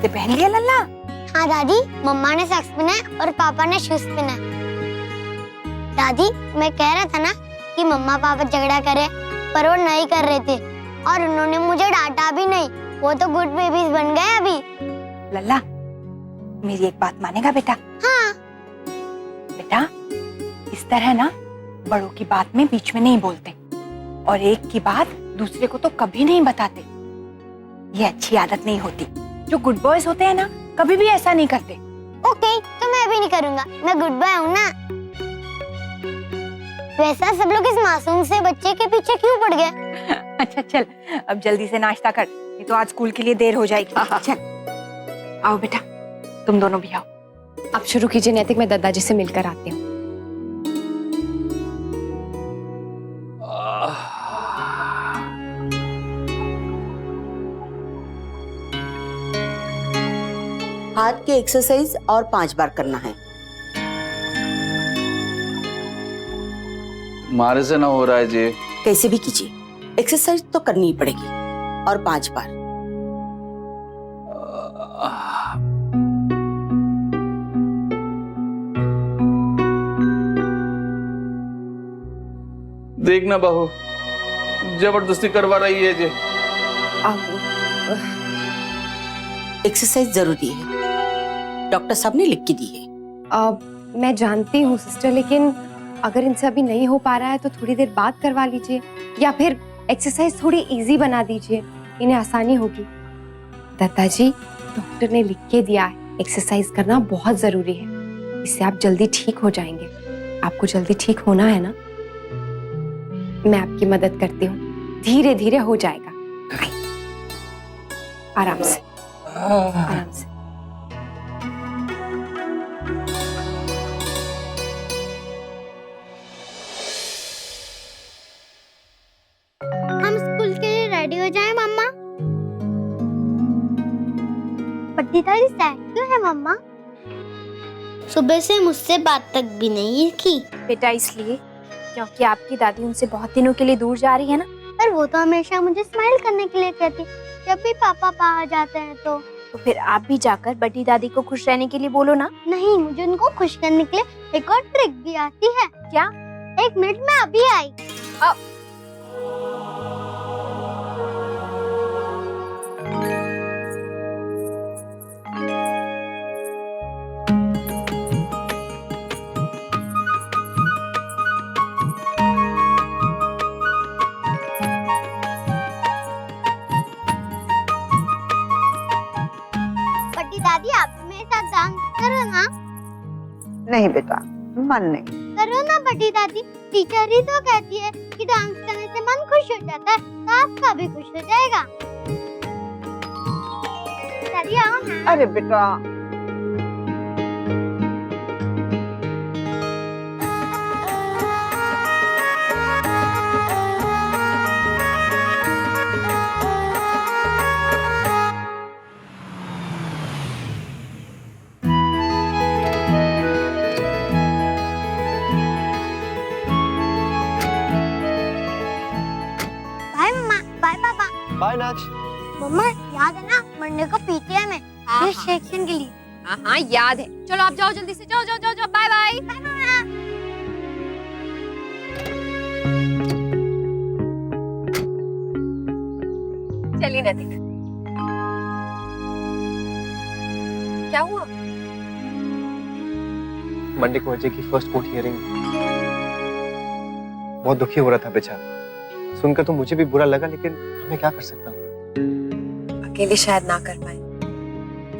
जूते पहन लिया लल्ला? हाँ दादी, मम्मा ने सॉक्स पहना है और पापा ने शूज पहना है। दादी, मैं कह रहा था ना कि मम्मा पापा झगड़ा करे, पर वो नहीं कर रहे थे और उन्होंने मुझे डांटा भी नहीं। वो तो गुड बेबीज बन गए अभी। लल्ला, मेरी एक बात मानेगा बेटा? हाँ। बेटा, इस तरह ना बड़ों की बात में बीच में नहीं बोलते और एक की बात दूसरे को तो कभी नहीं बताते। ये अच्छी आदत नहीं होती। जो गुड बॉयज होते हैं ना, कभी भी ऐसा नहीं करते। ओके, तो मैं भी नहीं करूँगा। मैं गुड बॉय हूँ ना। वैसा सब लोग इस मासूम से बच्चे के पीछे क्यों पड़ गए? अच्छा चल, अब जल्दी से नाश्ता कर, नहीं तो आज स्कूल के लिए देर हो जाएगी। चल आओ बेटा, तुम दोनों भी आओ। आप शुरू कीजिए नैतिक, मैं दादाजी से मिलकर आती हूँ। हाथ की एक्सरसाइज और 5 बार करना है। मारे से ना हो रहा है जी। कैसे भी कीजिए, एक्सरसाइज तो करनी ही पड़ेगी और 5 बार। देखना बहू, जबरदस्ती करवा रही है जी। एक्सरसाइज जरूरी है, डॉक्टर साहब ने लिख के दी है। मैं जानती हूँ सिस्टर, लेकिन अगर इनसे अभी नहीं हो पा रहा है तो थोड़ी देर बाद करवा लीजिए, या फिर एक्सरसाइज थोड़ी इजी बना दीजिए, इन्हें आसानी होगी। दादाजी, डॉक्टर ने लिख के दिया है, एक्सरसाइज करना बहुत जरूरी है, इससे आप जल्दी ठीक हो जाएंगे। आपको जल्दी ठीक होना है ना? मैं आपकी मदद करती हूँ, धीरे धीरे हो जाएगा। आराम से, आराम से। हम स्कूल के लिए रेडी हो जाएं मम्मा? बड्डी दादी सैड क्यों है मम्मा? सुबह से मुझसे बात तक भी नहीं की। बेटा इसलिए क्योंकि आपकी दादी उनसे बहुत दिनों के लिए दूर जा रही है ना। पर वो तो हमेशा मुझे स्माइल करने के लिए कहती, जब भी पापा बाहर जाते हैं तो फिर आप भी जाकर बड़ी दादी को खुश रहने के लिए बोलो ना। नहीं, मुझे उनको खुश करने के लिए एक और ट्रिक भी आती है। क्या? 1 मिनट में अभी आई। बड़ी दादी, आप भी मेरे साथ डांस करो ना। नहीं बेटा, मन नहीं। करो ना बड़ी दादी, टीचर ही तो कहती है कि डांस करने से मन खुश हो जाता है, तो आपका भी खुश हो जाएगा। दादी आओ ना। अरे बेटा, बाय मम्मा, बाय पापा। बाय नाच। मम्मा याद है ना मंडे को पीटीएम में फिश सेक्शन के लिए? हाँ याद है। चलो आप जाओ, जल्दी से जाओ जाओ जाओ जाओ। Bye bye. चलिए नैतिक। क्या हुआ? मंडे को अजय की फर्स्ट कोर्ट हियरिंग, बहुत दुखी हो रहा था बेचारा। सुनकर तो मुझे भी बुरा लगा, लेकिन मैं क्या कर सकता हूँ। अकेले शायद ना कर पाए,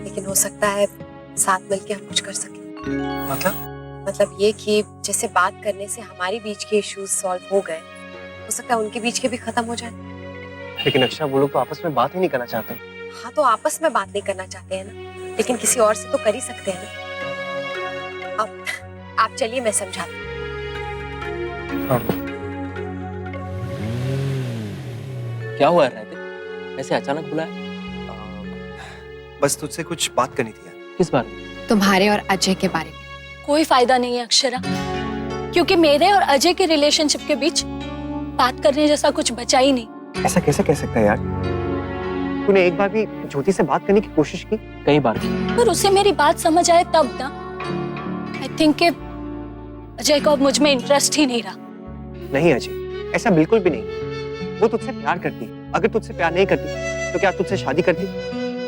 लेकिन हो सकता है साथ मिलके हम कुछ कर सकें। मतलब ये कि जैसे बात करने से हमारे बीच के इश्यूज सॉल्व हो गए, हो सकता है उनके बीच के भी खत्म हो जाए। लेकिन अक्षरा, वो लोग तो आपस में बात ही नहीं करना चाहते। हाँ, तो आपस में बात नहीं करना चाहते हैं ना, लेकिन किसी और से तो कर ही सकते हैं ना। अब आप चलिए, मैं समझाती हूँ। हाँ। क्या हुआ है नैतिक? ऐसे अचानक बुलाया? बस तुझसे कुछ बात करनी थी यार। किस बारे में? तुम्हारे और अजय के बारे में। कोई फायदा नहीं है अक्षरा, क्योंकि मेरे और अजय के रिलेशनशिप के बीच बात करने जैसा कुछ बचा ही नहीं। ऐसा कैसे कह सकता है यार? तूने एक बार भी ज्योति से बात करने की कोशिश की? कई बार पर उसे मेरी बात समझ आए तब ना। आई थिंक कि अजय को अब मुझ में इंटरेस्ट ही नहीं रहा। नहीं अजय, ऐसा बिल्कुल भी नहीं। वो तुझसे प्यार करती। अगर तुझसे प्यार नहीं करती तो क्या तुझसे शादी करती?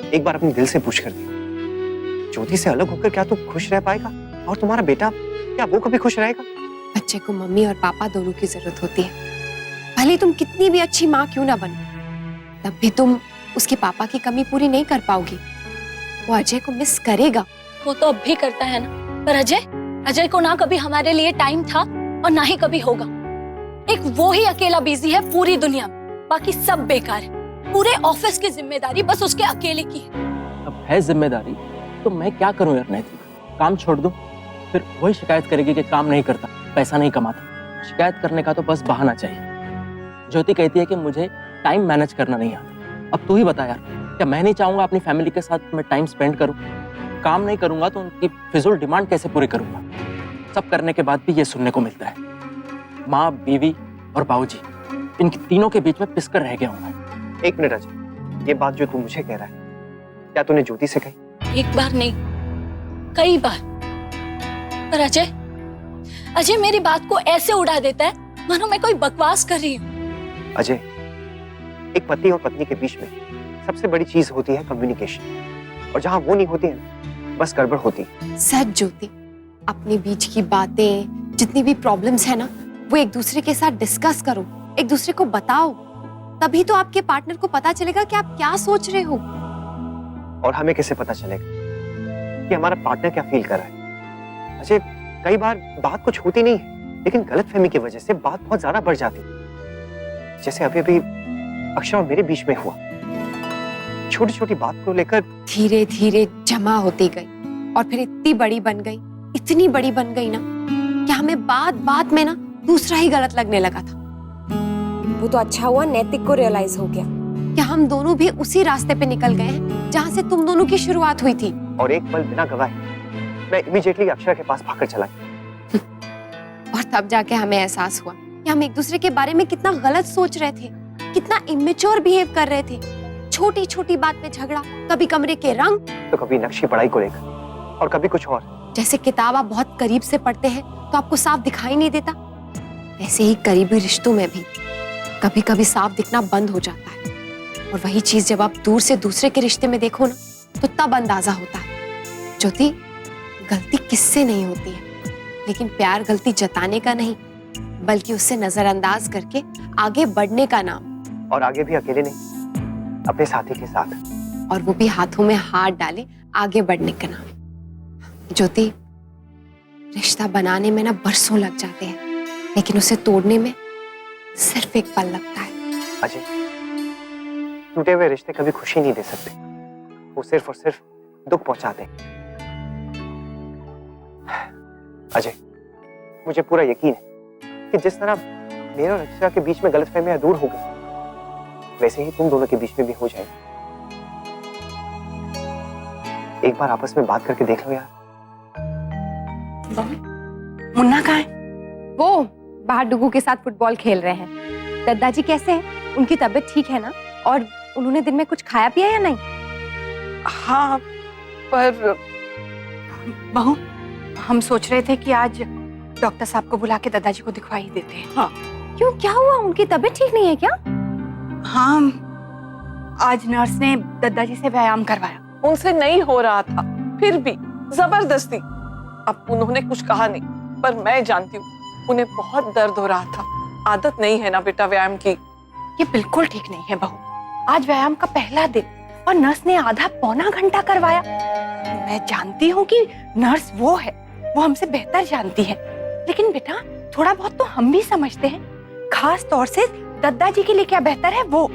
एक बार अपने दिल से पूछ करती। ज्योति से अलग होकर क्या तू खुश रह पाएगा? और तुम्हारा बेटा, क्या वो कभी खुश रहेगा? बच्चे को मम्मी और पापा दोनों की जरूरत होती है। भले तुम कितनी भी अच्छी माँ क्यों ना बनो, तब भी तुम उसके पापा की कमी पूरी नहीं कर पाओगी। वो अजय को मिस करेगा। वो तो अब भी करता है ना। पर अजय को ना कभी हमारे लिए टाइम था और ना ही कभी होगा। एक वो ही अकेला बिजी है पूरी दुनिया में, बाकी सब बेकार है। पूरे ऑफिस की जिम्मेदारी बस उसके अकेले की है। अब है जिम्मेदारी तो मैं क्या करूं यार नैतिक? काम छोड़ दूं? फिर वही शिकायत करेगी कि काम नहीं करता, पैसा नहीं कमाता। शिकायत करने का तो बस बहाना चाहिए। ज्योति कहती है कि मुझे टाइम मैनेज करना नहीं आता। अब तू ही बता यार, क्या मैं नहीं चाहूंगा अपनी फैमिली के साथ मैं टाइम स्पेंड करूं? काम नहीं करूंगा तो उनकी फिजूल डिमांड कैसे पूरी करूंगा? सब करने के बाद भी ये सुनने को मिलता है। माँ, बीवी और बाबूजी, इन तीनों के बीच में पिसकर रह गया हूं मैं। एक मिनट अजय, ये बात जो तू मुझे कह रहा है, क्या तूने ज्योति से कही? एक बार नहीं, कई बार। पर अजय मेरी बात को ऐसे उड़ा देता है मानो मैं कोई बकवास कर रही हूँ। अजय, एक पति और पत्नी के बीच में सबसे बड़ी चीज होती है कम्युनिकेशन, और जहां वो नहीं होती है ना, बस गड़बड़ होती है। सच ज्योति, अपने बीच की बातें, जितनी भी प्रॉब्लम्स है ना, वो एक दूसरे के साथ डिस्कस करो, एक दूसरे को बताओ। तभी तो आपके पार्टनर को पता चलेगा कि आप क्या सोच रहे हो। और हमें कैसे पता चलेगा कि हमारा पार्टनर क्या फील कर रहा है? अजय, कई बार बात कुछ होती नहीं है, लेकिन गलतफहमी की वजह से बात बहुत ज्यादा बढ़ जाती है। जैसे अभी अभी अक्षर और मेरे बीच में हुआ। छोटी छोटी बात को लेकर धीरे धीरे जमा होती गई और फिर इतनी बड़ी बन गई, इतनी बड़ी बन गई ना कि हमें बात बात में ना दूसरा ही गलत लगने लगा था। वो तो अच्छा हुआ नैतिक को रियलाइज हो गया कि हम दोनों भी उसी रास्ते पे निकल गए हैं जहाँ से तुम दोनों की शुरुआत हुई थी। और एक पल बिना गवाए मैं इमीडिएटली अक्षरा के पास भागकर चला गया। और तब जाके हमें एहसास हुआ कि हम एक दूसरे के बारे में कितना गलत सोच रहे थे, कितना इमेच्योर बिहेव कर रहे थे। छोटी छोटी बात पे झगड़ा, कभी कमरे के रंग तो कभी नक्शे पढ़ाई को लेकर, और कभी कुछ और। जैसे किताब आप बहुत करीब से पढ़ते हैं तो आपको साफ दिखाई नहीं देता, वैसे ही करीबी रिश्तों में भी कभी कभी साफ दिखना बंद हो जाता है। और वही चीज जब आप दूर से दूसरे के रिश्ते में देखो ना, तो तब अंदाजा होता है। ज्योति, गलती किससे नहीं होती है, लेकिन प्यार गलती जताने का नहीं, बल्कि उससे नजरअंदाज करके आगे बढ़ने का नाम। और आगे भी अकेले नहीं, अपने साथी के साथ, और वो भी हाथों में हाथ डाले आगे बढ़ने का नाम। ज्योति, रिश्ता बनाने में ना बरसों लग जाते हैं, लेकिन उसे तोड़ने में सिर्फ एक पल लगता है। अजय, टूटे हुए रिश्ते कभी खुशी नहीं दे सकते, वो सिर्फ और सिर्फ दुख पहुंचाते हैं। अजय, मुझे पूरा यकीन है कि जिस तरह मेरे और अक्षरा के बीच में गलतफहमियां दूर हो गई, वैसे ही तुम दोनों के बीच में भी हो जाएगी। एक बार आपस में बात करके देख लो यार। मुन्ना कहाँ है? वो बाहर डुगू के साथ फुटबॉल खेल रहे हैं। दादाजी कैसे हैं? उनकी तबीयत ठीक है ना? और उन्होंने दिन में कुछ खाया पिया या नहीं? हाँ, पर बहू, हम सोच रहे थे कि आज डॉक्टर साहब को बुला के दादाजी को दिखवा ही देते हैं। हाँ। क्यों, क्या हुआ? उनकी तबीयत ठीक नहीं है क्या? हाँ, आज नर्स ने दादाजी से व्यायाम करवाया। उनसे नहीं हो रहा था, फिर भी जबरदस्ती। अब उन्होंने कुछ कहा नहीं, पर मैं जानती हूँ उन्हें बहुत दर्द हो रहा था। आदत नहीं है ना बेटा व्यायाम की। ये बिल्कुल ठीक नहीं है बहू। आज व्यायाम का पहला दिन और नर्स ने आधा पौना घंटा करवाया। मैं जानती हूँ कि नर्स वो है, वो हमसे बेहतर जानती है, लेकिन बेटा थोड़ा बहुत तो हम भी समझते हैं, खास तौर से दादाजी के लिए क्या बेहतर है वो।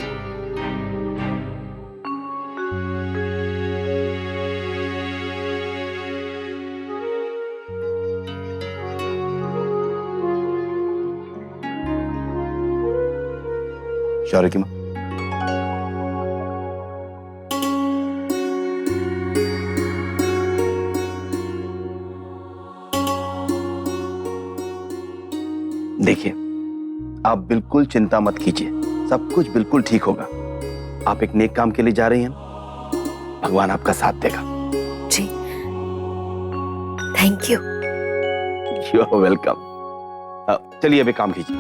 शौर्य की माँ, देखिए, आप बिल्कुल चिंता मत कीजिए, सब कुछ बिल्कुल ठीक होगा। आप एक नेक काम के लिए जा रही हैं, भगवान आपका साथ देगा। जी, thank you. You are welcome. चलिए अब एक काम कीजिए,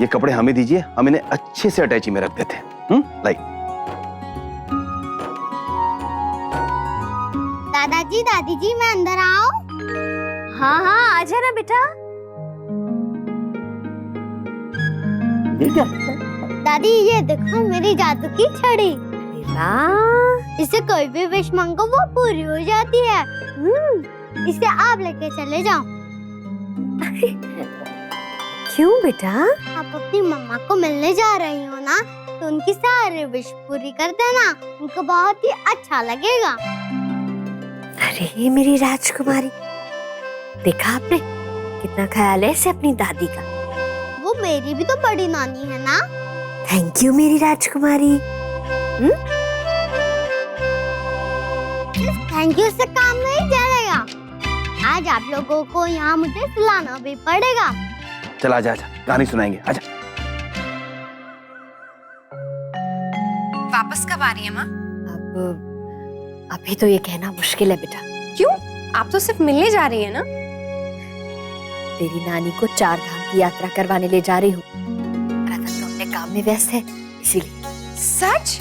ये कपड़े हमें दीजिए, हम इन्हें अच्छे से अटैची में रख देते हैं। लाइक दादाजी दादी जी, मैं अंदर आऊं? हाँ हाँ, आजा ना बेटा। ये क्या? दादी ये देखो मेरी जादू की छड़ी। इसे कोई भी विश मांगो वो पूरी हो जाती है। इसे आप लेके चले जाओ। क्यों बेटा? आप अपनी मम्मा को मिलने जा रही हो ना, तो उनकी सारी विश पूरी कर देना, उनको बहुत ही अच्छा लगेगा। अरे मेरी राजकुमारी, देखा आपने कितना ख्याल है इसे अपनी दादी का। वो मेरी भी तो बड़ी नानी है ना। थैंक यू मेरी राजकुमारी। थैंक यू से काम नहीं चलेगा, आज आप लोगों को यहाँ मुझे सुलाना भी पड़ेगा। चल आजा आजा, कहानी सुनाएंगे, आजा। वापस कब आ रही है माँ? अब अभी तो ये कहना मुश्किल है बेटा। क्यों? आप तो सिर्फ मिलने जा रही है ना। तेरी नानी को 4 धाम की यात्रा करवाने ले जा रही हूँ। रतन तो अपने काम में व्यस्त है, इसीलिए। सच?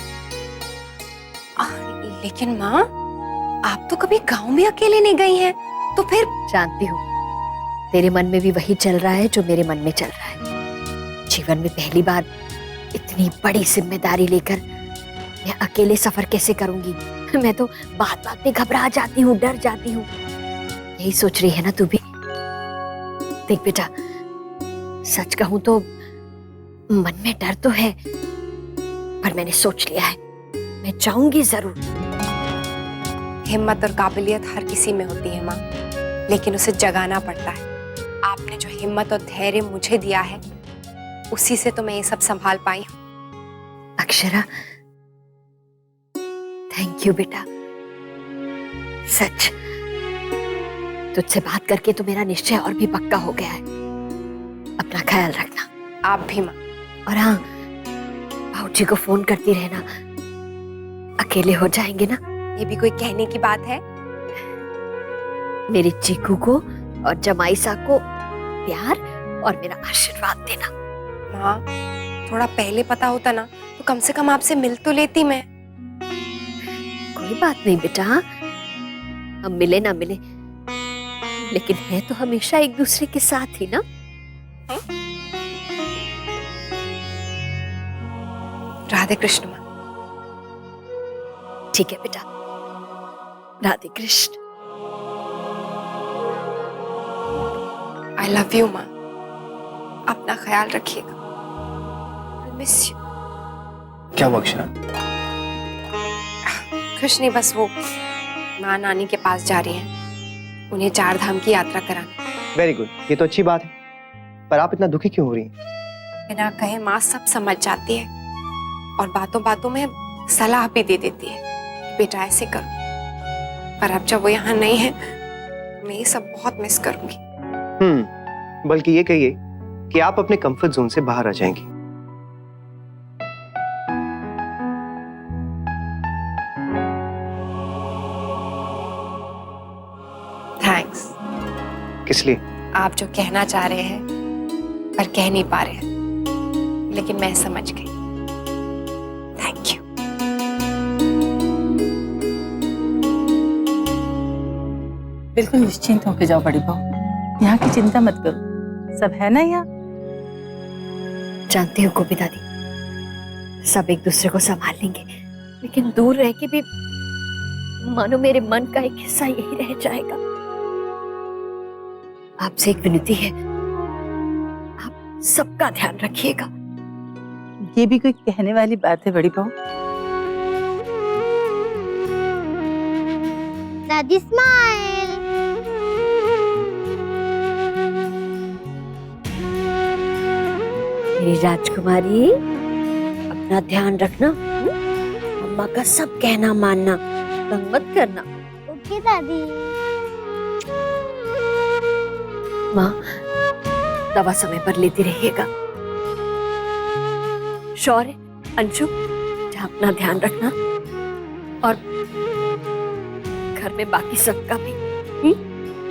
लेकिन माँ, आप तो कभी गांव में अकेले नहीं गई हैं, तो फिर? जानती हूँ, तेरे मन में भी वही चल रहा है जो मेरे मन में चल रहा है। जीवन में पहली बार इतनी बड़ी जिम्मेदारी लेकर मैं अकेले सफर कैसे करूंगी? मैं तो बात बात में घबरा जाती हूँ, डर जाती हूँ। यही सोच रही है ना तू भी? देख बेटा, सच कहूं तो मन में डर तो है, पर मैंने सोच लिया है, मैं जाऊंगी जरूर। हिम्मत और काबिलियत हर किसी में होती है माँ, लेकिन उसे जगाना पड़ता है। आपने जो हिम्मत और धैर्य मुझे दिया है, उसी से तो मैं ये सब संभाल पाई हूँ। अक्षरा, थैंक यू बेटा। सच, तुझसे बात करके तो मेरा निश्चय और भी पक्का हो गया है। अपना ख्याल रखना। आप भी माँ। और हाँ, भाऊजी को फोन करती रहना, अकेले हो जाएंगे ना। ये भी कोई कहने की बात है? मेरी चीकू को और जमाईसा को प्यार और मेरा आशीर्वाद देना। माँ, थोड़ा पहले पता होता ना, तो कम से कम आपसे मिल तो लेती मैं। कोई बात नहीं बेटा, हम मिले ना मिले, लेकिन है तो हमेशा एक दूसरे के साथ ही ना। राधे कृष्ण माँ। ठीक है बेटा, Radhe Krishna. I love you माँ, अपना ख्याल रखिएगा। I miss you। क्या हुआ अक्षरा? कुछ नहीं, बस वो माँ नानी के पास जा रही हैं, उन्हें 4 धाम की यात्रा कराने। वेरी गुड, ये तो अच्छी बात है, पर आप इतना दुखी क्यों हो रही हैं? बिना कहे माँ सब समझ जाती है और बातों बातों में सलाह भी दे देती है, बेटा ऐसे करो। पर अब जब वो यहाँ नहीं है, मैं ये सब बहुत मिस करूंगी। बल्कि ये कहिए कि आप अपने कंफर्ट जोन से बाहर आ जाएंगी। थैंक्स। किस लिए? आप जो कहना चाह रहे हैं पर कह नहीं पा रहे हैं, लेकिन मैं समझ गई। Thank you. बिल्कुल निश्चिंत होके जाओ बड़ी बहू, यहाँ की चिंता मत करो, सब है ना यहाँ। जानती हूँ गोपी दादी, सब एक दूसरे को संभाल लेंगे, लेकिन दूर रह के भी मानो मेरे मन का एक हिस्सा यही रह जाएगा। आपसे एक विनती है, आप सबका ध्यान रखिएगा। ये भी कोई कहने वाली बात है बड़ी बहू? दादी स्माइल। मेरी राजकुमारी, अपना ध्यान रखना, मम्मा का सब कहना मानना, तंग मत करना। ओके दादी। माँ, दवा समय पर लेती रहिएगा। शौर्य, अंशु, बेटा अपना ध्यान रखना और घर में बाकी सबका भी।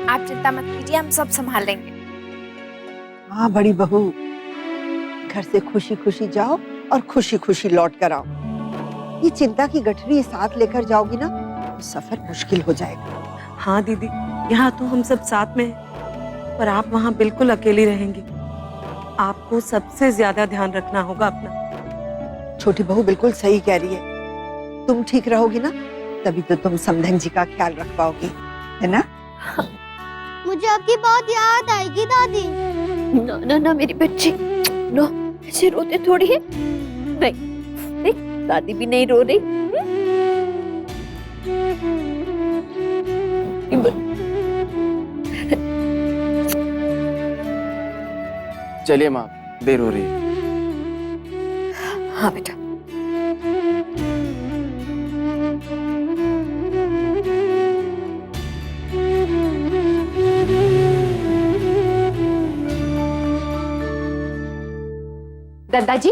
आप चिंता मत कीजिए, हम सब संभाल लेंगे। हाँ बड़ी बहू, घर से खुशी खुशी जाओ और खुशी खुशी लौट कर आओ। ये चिंता की गठरी साथ लेकर जाओगी ना तो सफर मुश्किल हो जाएगा। हाँ दीदी, यहाँ तो हम सब साथ में हैं, पर आप वहाँ बिल्कुल अकेली रहेंगी। आपको सबसे ज्यादा ध्यान रखना होगा अपना। छोटी बहू बिल्कुल सही कह रही है। तुम ठीक रहोगी ना तभी तो तुम समधन जी का ख्याल रख पाओगी, है ना? मुझे आपकी बहुत याद आएगी दादी। ना ना ना मेरी बच्ची, नो ऐसे रोते थोड़ी है। नहीं देख, दादी भी नहीं रो रही। चलिए माँ, देर हो रही है। हाँ बेटा। दादाजी,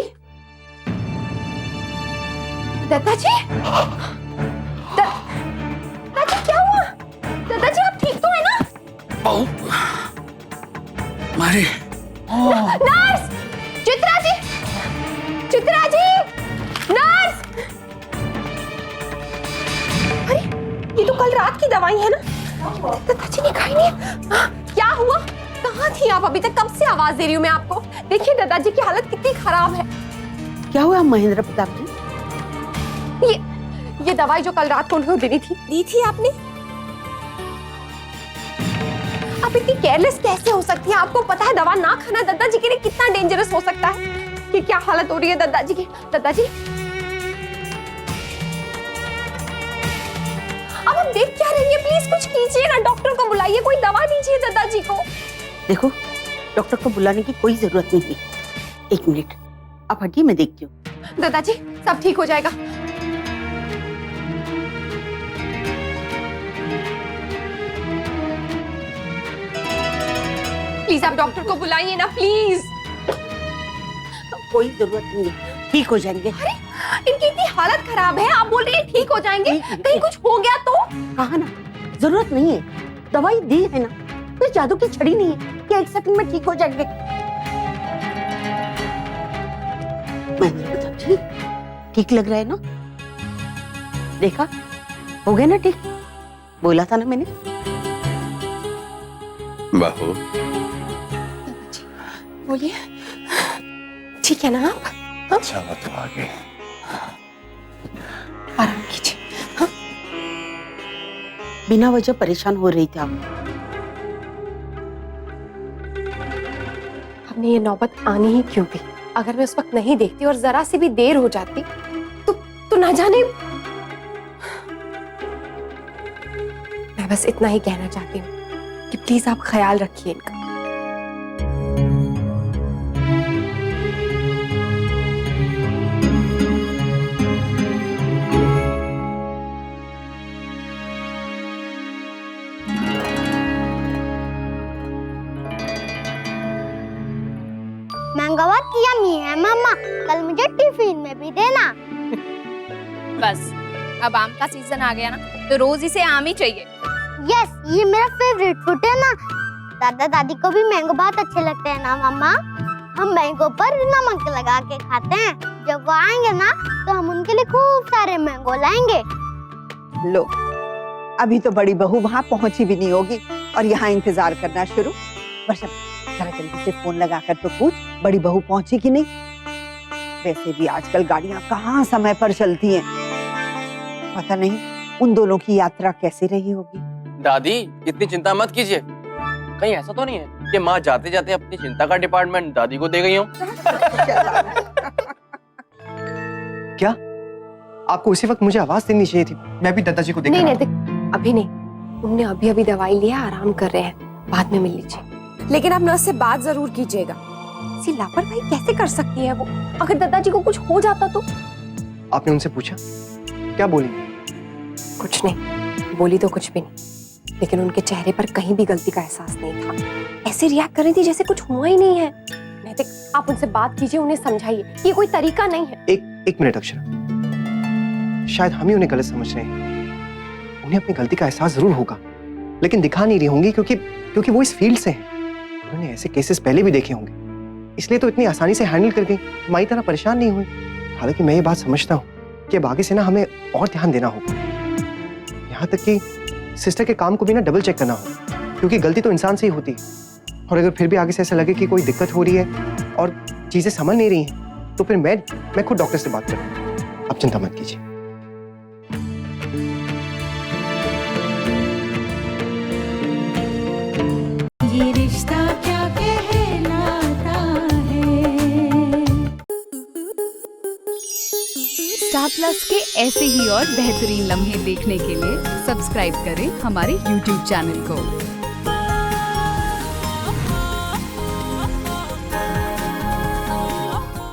दादाजी, दादाजी क्या हुआ? दादाजी आप ठीक तो है ना? मारे नर्स, चित्रा जी, चित्रा जी, नर्स। अरे ये तो कल रात की दवाई है ना? दादाजी ने खाई नहीं। क्या हुआ? कहाँ थी आप अभी तक? कब से आवाज दे रही हूँ मैं आपको। देखिए दादाजी की हालत कितनी खराब है। क्या हुआ महेंद्र प्रताप जी? ये दवाई जो कल रात को उनको देनी थी, दी थी आपने? आप इतनी केयरलेस कैसे हो सकती हैं? आपको पता है दवा ना खाना दादाजी के लिए कितना डेंजरस हो सकता है। कि क्या हालत हो रही है दादाजी की। दादाजी अब आप देख क्या रही है? प्लीज कुछ कीजिए ना, डॉक्टर को बुलाइए, कोई दवा दीजिए दादाजी को। देखो, डॉक्टर को बुलाने की कोई जरूरत नहीं है। एक मिनट, आप हटिए, मैं देखती हूँ। दादाजी सब ठीक हो जाएगा। प्लीज आप डॉक्टर को बुलाइए ना, प्लीज। कोई जरूरत नहीं है, ठीक हो जाएंगे। अरे इनकी इतनी हालत खराब है, आप बोल रही हैं ठीक हो जाएंगे? कहीं कुछ हो गया तो? कहा ना, जरूरत नहीं है, दवाई दी है ना, कोई जादू की छड़ी नहीं है कि 1 सेकंड में ठीक हो जाएंगे। जी ठीक लग रहा है ना? देखा, हो गया ना ठीक? बोला था ना मैंने। बहू बोलिए, ठीक है ना आप? अच्छा तो आगे आराम कीजिए। हाँ? बिना वजह परेशान हो रही थी आप। हमने ये नौबत आनी ही क्यों थी? अगर मैं उस वक्त नहीं देखती और जरा सी भी देर हो जाती तो ना जाने। मैं बस इतना ही कहना चाहती हूँ कि प्लीज आप ख्याल रखिए इनका। मैंगो बात यम्मी है मम्मा, कल मुझे टिफिन में भी देना। बस अब आम का सीजन आ गया ना, तो रोज इसे आम ही चाहिए। यस, ये मेरा फेवरेट फ्रूट है ना। दादा दादी को भी मैंगो बहुत अच्छे लगते हैं ना मम्मा। हम मैंगो पर नमक लगा के खाते हैं। जब वो आएंगे ना तो हम उनके लिए खूब सारे मैंगो लाएंगे। लो, अभी तो बड़ी बहू वहां पहुंची भी नहीं होगी और यहाँ इंतजार करना शुरू। बस जरा जल्दी से फोन लगाकर तो पूछ बड़ी बहू पहुंची कि नहीं। वैसे भी आजकल गाड़ियां कहाँ समय पर चलती हैं। पता नहीं उन दोनों की यात्रा कैसी रही होगी। दादी इतनी चिंता मत कीजिए, कहीं ऐसा तो नहीं है कि माँ जाते जाते अपनी चिंता का डिपार्टमेंट दादी को दे गई हो। क्या आपको उसी वक्त मुझे आवाज देनी चाहिए थी? मैं भी दादाजी को नहीं नहीं, अभी नहीं, उनने अभी अभी दवाई लिया, आराम कर रहे हैं, बाद में मिल लीजिए। लेकिन आप नर्स से बात जरूर कीजिएगा। ऐसी लापरवाही कैसे कर सकती है वो? अगर दादाजी को कुछ हो जाता तो? आपने उनसे पूछा, क्या बोली? कुछ नहीं बोली तो कुछ भी नहीं, लेकिन उनके चेहरे पर कहीं भी गलती का एहसास नहीं था। ऐसे रिएक्ट कर रही थी जैसे कुछ हुआ ही नहीं है। नैतिक, आप उनसे बात कीजिए, उन्हें समझाइए, ये कोई तरीका नहीं है। एक मिनट अक्षरा, शायद हम ही उन्हें गलत समझ रहे हैं। उन्हें अपनी गलती का एहसास जरूर होगा, लेकिन दिखा नहीं रही होंगी क्योंकि वो इस फील्ड से हैं। उन्होंने ऐसे केसेस पहले भी देखे होंगे, इसलिए तो इतनी आसानी से हैंडल कर गई, हमारी तरह परेशान नहीं हुई। हालांकि मैं ये बात समझता हूँ कि अब आगे से ना हमें और ध्यान देना होगा, यहाँ तक कि सिस्टर के काम को भी ना डबल चेक करना होगा, क्योंकि गलती तो इंसान से ही होती है। और अगर फिर भी आगे से ऐसा लगे कि कोई दिक्कत हो रही है और चीजें समझ नहीं रही हैं, तो फिर मैं खुद डॉक्टर से बात करूँ। आप चिंता मत कीजिए। ये रिश्ता क्या कहलाता है। स्टार प्लस के ऐसे ही और बेहतरीन लम्हे देखने के लिए सब्सक्राइब करें हमारे YouTube चैनल को।